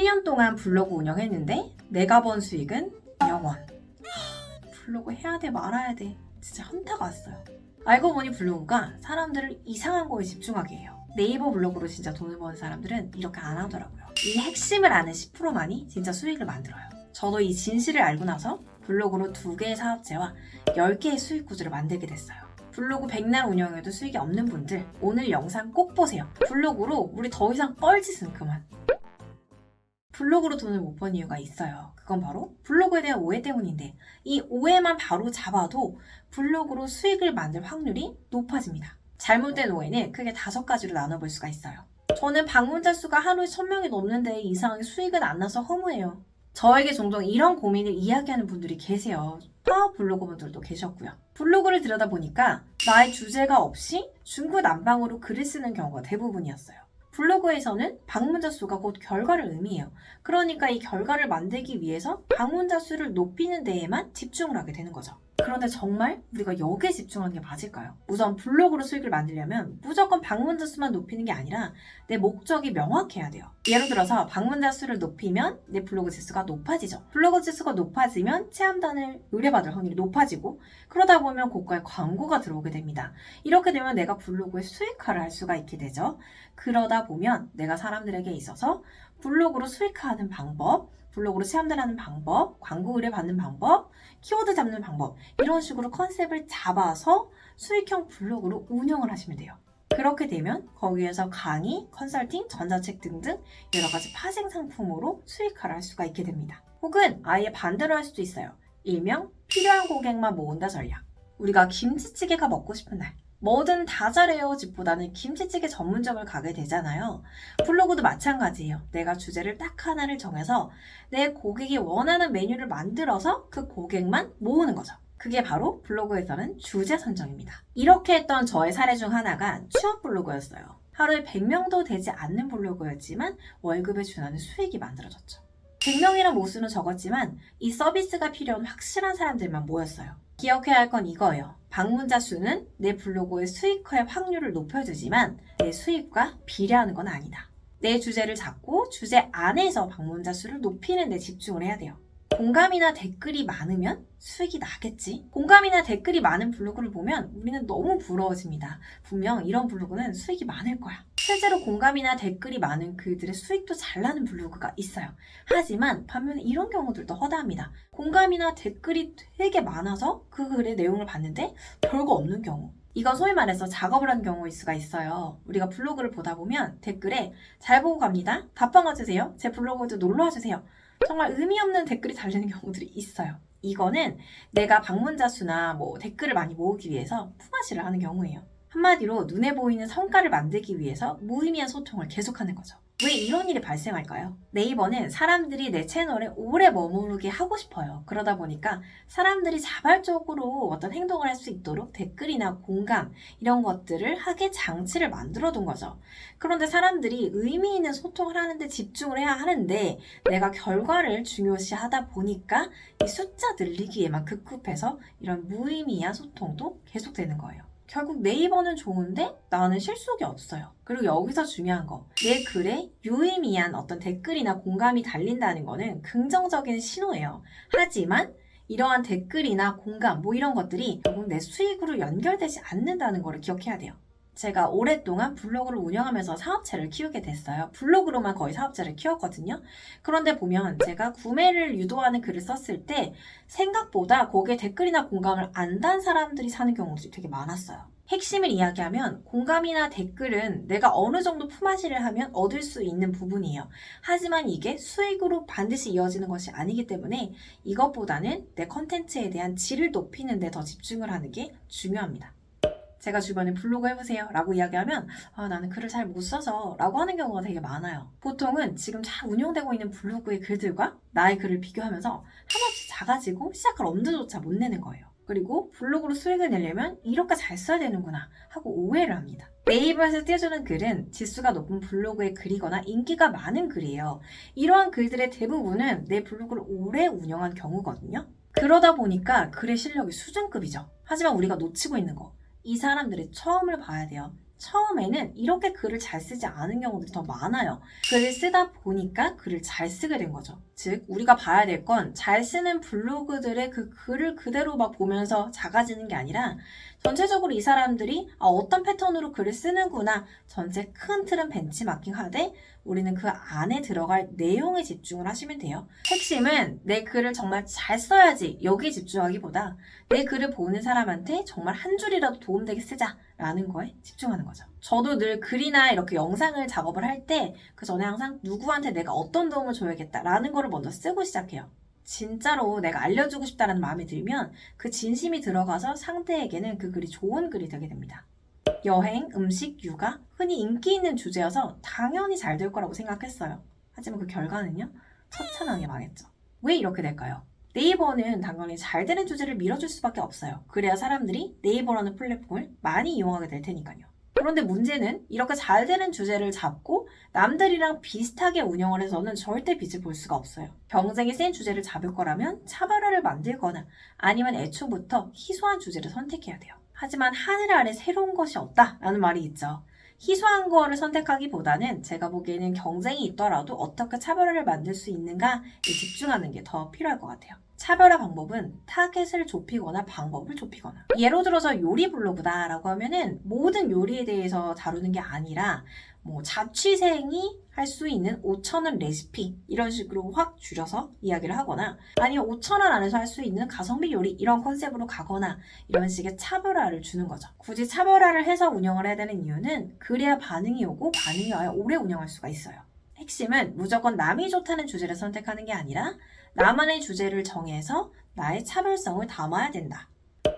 1년 동안 블로그 운영했는데 내가 번 수익은 0원. 블로그 해야 돼 말아야 돼. 진짜 현타가 왔어요. 알고 보니 블로그가 사람들을 이상한 거에 집중하게 해요. 네이버 블로그로 진짜 돈을 버는 사람들은 이렇게 안 하더라고요. 이 핵심을 아는 10%만이 진짜 수익을 만들어요. 저도 이 진실을 알고 나서 블로그로 2개의 사업체와 10개의 수익 구조를 만들게 됐어요. 블로그 백날 운영해도 수익이 없는 분들 오늘 영상 꼭 보세요. 블로그로 우리 더 이상 뻘짓은 그만. 블로그로 돈을 못 번 이유가 있어요. 그건 바로 블로그에 대한 오해 때문인데 이 오해만 바로 잡아도 블로그로 수익을 만들 확률이 높아집니다. 잘못된 오해는 크게 5가지로 나눠볼 수가 있어요. 저는 방문자 수가 하루에 1000명이 넘는데 이상하게 수익은 안 나서 허무해요. 저에게 종종 이런 고민을 이야기하는 분들이 계세요. 파워 블로거 분들도 계셨고요. 블로그를 들여다보니까 나의 주제가 없이 중구난방으로 글을 쓰는 경우가 대부분이었어요. 블로그에서는 방문자 수가 곧 결과를 의미해요. 그러니까 이 결과를 만들기 위해서 방문자 수를 높이는 데에만 집중을 하게 되는 거죠. 그런데 정말 우리가 여기에 집중하는 게 맞을까요? 우선 블로그로 수익을 만들려면 무조건 방문자 수만 높이는 게 아니라 내 목적이 명확해야 돼요. 예를 들어서 방문자 수를 높이면 내 블로그 지수가 높아지죠. 블로그 지수가 높아지면 체험단을 의뢰받을 확률이 높아지고 그러다 보면 고가의 광고가 들어오게 됩니다. 이렇게 되면 내가 블로그에 수익화를 할 수가 있게 되죠. 그러다 보면 내가 사람들에게 있어서 블로그로 수익화하는 방법, 블로그로 체험단하는 방법, 광고 의뢰 받는 방법, 키워드 잡는 방법 이런 식으로 컨셉을 잡아서 수익형 블로그로 운영을 하시면 돼요. 그렇게 되면 거기에서 강의, 컨설팅, 전자책 등등 여러 가지 파생 상품으로 수익화를 할 수가 있게 됩니다. 혹은 아예 반대로 할 수도 있어요. 일명 필요한 고객만 모은다 전략. 우리가 김치찌개가 먹고 싶은 날 뭐든 다 잘해요 집보다는 김치찌개 전문점을 가게 되잖아요. 블로그도 마찬가지예요. 내가 주제를 딱 하나를 정해서 내 고객이 원하는 메뉴를 만들어서 그 고객만 모으는 거죠. 그게 바로 블로그에서는 주제 선정입니다. 이렇게 했던 저의 사례 중 하나가 취업 블로그였어요. 하루에 100명도 되지 않는 블로그였지만 월급에 준하는 수익이 만들어졌죠. 100명이란 모수는 적었지만 이 서비스가 필요한 확실한 사람들만 모였어요. 기억해야 할 건 이거예요. 방문자 수는 내 블로그의 수익화의 확률을 높여주지만 내 수익과 비례하는 건 아니다. 내 주제를 잡고 주제 안에서 방문자 수를 높이는 데 집중을 해야 돼요. 공감이나 댓글이 많으면 수익이 나겠지. 공감이나 댓글이 많은 블로그를 보면 우리는 너무 부러워집니다. 분명 이런 블로그는 수익이 많을 거야. 실제로 공감이나 댓글이 많은 글들의 수익도 잘 나는 블로그가 있어요. 하지만 반면에 이런 경우들도 허다합니다. 공감이나 댓글이 되게 많아서 그 글의 내용을 봤는데 별거 없는 경우. 이건 소위 말해서 작업을 한 경우일 수가 있어요. 우리가 블로그를 보다 보면 댓글에 잘 보고 갑니다. 답방 와주세요. 제 블로그에도 놀러 와주세요. 정말 의미 없는 댓글이 달리는 경우들이 있어요. 이거는 내가 방문자 수나 댓글을 많이 모으기 위해서 품앗이를 하는 경우예요. 한마디로 눈에 보이는 성과를 만들기 위해서 무의미한 소통을 계속하는 거죠. 왜 이런 일이 발생할까요? 네이버는 사람들이 내 채널에 오래 머무르게 하고 싶어요. 그러다 보니까 사람들이 자발적으로 어떤 행동을 할 수 있도록 댓글이나 공감 이런 것들을 하게 장치를 만들어 둔 거죠. 그런데 사람들이 의미 있는 소통을 하는데 집중을 해야 하는데 내가 결과를 중요시 하다 보니까 이 숫자 늘리기에만 급급해서 이런 무의미한 소통도 계속되는 거예요. 결국 네이버는 좋은데 나는 실속이 없어요. 그리고 여기서 중요한 거, 내 글에 유의미한 어떤 댓글이나 공감이 달린다는 거는 긍정적인 신호예요. 하지만 이러한 댓글이나 공감 이런 것들이 결국 내 수익으로 연결되지 않는다는 거를 기억해야 돼요. 제가 오랫동안 블로그를 운영하면서 사업체를 키우게 됐어요. 블로그로만 거의 사업체를 키웠거든요. 그런데 보면 제가 구매를 유도하는 글을 썼을 때 생각보다 거기에 댓글이나 공감을 안 단 사람들이 사는 경우들이 되게 많았어요. 핵심을 이야기하면 공감이나 댓글은 내가 어느 정도 품앗이를 하면 얻을 수 있는 부분이에요. 하지만 이게 수익으로 반드시 이어지는 것이 아니기 때문에 이것보다는 내 컨텐츠에 대한 질을 높이는 데 더 집중을 하는 게 중요합니다. 제가 주변에 블로그 해보세요 라고 이야기하면 나는 글을 잘 못 써서 라고 하는 경우가 되게 많아요. 보통은 지금 잘 운영되고 있는 블로그의 글들과 나의 글을 비교하면서 하나씩 작아지고 시작할 엄두조차 못 내는 거예요. 그리고 블로그로 수익을 내려면 이렇게 잘 써야 되는구나 하고 오해를 합니다. 네이버에서 띄워주는 글은 지수가 높은 블로그의 글이거나 인기가 많은 글이에요. 이러한 글들의 대부분은 내 블로그를 오래 운영한 경우거든요. 그러다 보니까 글의 실력이 수준급이죠. 하지만 우리가 놓치고 있는 거 이 사람들의 처음을 봐야 돼요. 처음에는 이렇게 글을 잘 쓰지 않은 경우들이 더 많아요. 글을 쓰다 보니까 글을 잘 쓰게 된 거죠. 즉, 우리가 봐야 될 건 잘 쓰는 블로그들의 그 글을 그대로 막 보면서 작아지는 게 아니라 전체적으로 이 사람들이 어떤 패턴으로 글을 쓰는구나, 전체 큰 틀은 벤치마킹하되 우리는 그 안에 들어갈 내용에 집중을 하시면 돼요. 핵심은 내 글을 정말 잘 써야지 여기에 집중하기보다 내 글을 보는 사람한테 정말 한 줄이라도 도움되게 쓰자라는 거에 집중하는 거죠. 저도 늘 글이나 이렇게 영상을 작업을 할 때 그 전에 항상 누구한테 내가 어떤 도움을 줘야겠다라는 거를 먼저 쓰고 시작해요. 진짜로 내가 알려주고 싶다는 마음이 들면 그 진심이 들어가서 상대에게는 그 글이 좋은 글이 되게 됩니다. 여행, 음식, 육아, 흔히 인기 있는 주제여서 당연히 잘 될 거라고 생각했어요. 하지만 그 결과는요? 처참하게 망했죠. 왜 이렇게 될까요? 네이버는 당연히 잘 되는 주제를 밀어줄 수밖에 없어요. 그래야 사람들이 네이버라는 플랫폼을 많이 이용하게 될 테니까요. 그런데 문제는 이렇게 잘 되는 주제를 잡고 남들이랑 비슷하게 운영을 해서는 절대 빛을 볼 수가 없어요. 경쟁이 센 주제를 잡을 거라면 차별화를 만들거나 아니면 애초부터 희소한 주제를 선택해야 돼요. 하지만 하늘 아래 새로운 것이 없다라는 말이 있죠. 희소한 거를 선택하기보다는 제가 보기에는 경쟁이 있더라도 어떻게 차별화를 만들 수 있는가에 집중하는 게 더 필요할 것 같아요. 차별화 방법은 타겟을 좁히거나 방법을 좁히거나. 예로 들어서 요리 블로그다라고 하면은 모든 요리에 대해서 다루는 게 아니라 자취생이 할 수 있는 5,000원 레시피 이런 식으로 확 줄여서 이야기를 하거나 아니면 5,000원 안에서 할 수 있는 가성비 요리 이런 컨셉으로 가거나 이런 식의 차별화를 주는 거죠. 굳이 차별화를 해서 운영을 해야 되는 이유는 그래야 반응이 오고 반응이 와야 오래 운영할 수가 있어요. 핵심은 무조건 남이 좋다는 주제를 선택하는 게 아니라 나만의 주제를 정해서 나의 차별성을 담아야 된다.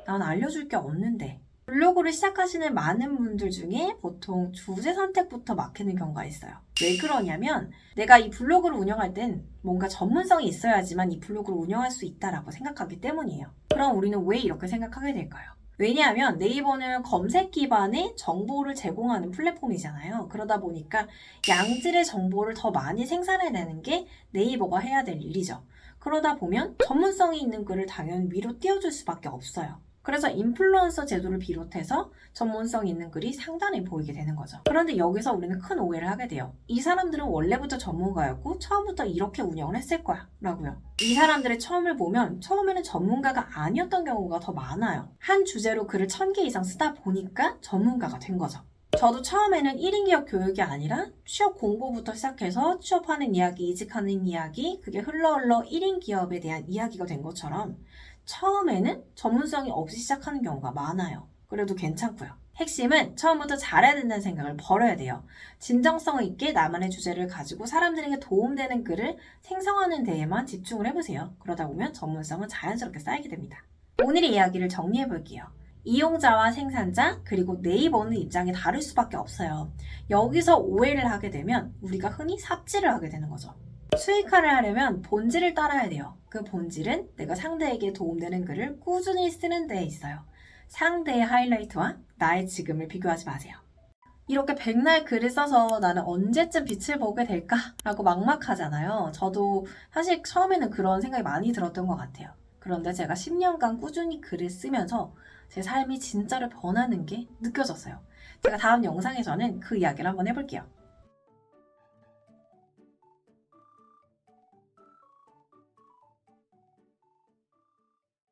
난 알려줄 게 없는데. 블로그를 시작하시는 많은 분들 중에 보통 주제 선택부터 막히는 경우가 있어요. 왜 그러냐면 내가 이 블로그를 운영할 땐 뭔가 전문성이 있어야지만 이 블로그를 운영할 수 있다라고 생각하기 때문이에요. 그럼 우리는 왜 이렇게 생각하게 될까요? 왜냐하면 네이버는 검색 기반의 정보를 제공하는 플랫폼이잖아요. 그러다 보니까 양질의 정보를 더 많이 생산해내는 게 네이버가 해야 될 일이죠. 그러다 보면 전문성이 있는 글을 당연히 위로 띄워줄 수밖에 없어요. 그래서 인플루언서 제도를 비롯해서 전문성 있는 글이 상단에 보이게 되는 거죠. 그런데 여기서 우리는 큰 오해를 하게 돼요. 이 사람들은 원래부터 전문가였고 처음부터 이렇게 운영을 했을 거야 라고요. 이 사람들의 처음을 보면 처음에는 전문가가 아니었던 경우가 더 많아요. 한 주제로 글을 1000개 이상 쓰다 보니까 전문가가 된 거죠. 저도 처음에는 1인 기업 교육이 아니라 취업 공고부터 시작해서 취업하는 이야기, 이직하는 이야기, 그게 흘러 1인 기업에 대한 이야기가 된 것처럼 처음에는 전문성이 없이 시작하는 경우가 많아요. 그래도 괜찮고요. 핵심은 처음부터 잘해야 된다는 생각을 버려야 돼요. 진정성 있게 나만의 주제를 가지고 사람들에게 도움되는 글을 생성하는 데에만 집중을 해보세요. 그러다 보면 전문성은 자연스럽게 쌓이게 됩니다. 오늘의 이야기를 정리해 볼게요. 이용자와 생산자 그리고 네이버는 입장이 다를 수밖에 없어요. 여기서 오해를 하게 되면 우리가 흔히 삽질을 하게 되는 거죠. 수익화를 하려면 본질을 따라야 돼요. 그 본질은 내가 상대에게 도움되는 글을 꾸준히 쓰는 데에 있어요. 상대의 하이라이트와 나의 지금을 비교하지 마세요. 이렇게 백날 글을 써서 나는 언제쯤 빛을 보게 될까? 라고 막막하잖아요. 저도 사실 처음에는 그런 생각이 많이 들었던 것 같아요. 그런데 제가 10년간 꾸준히 글을 쓰면서 제 삶이 진짜로 변하는 게 느껴졌어요. 제가 다음 영상에서는 그 이야기를 한번 해볼게요.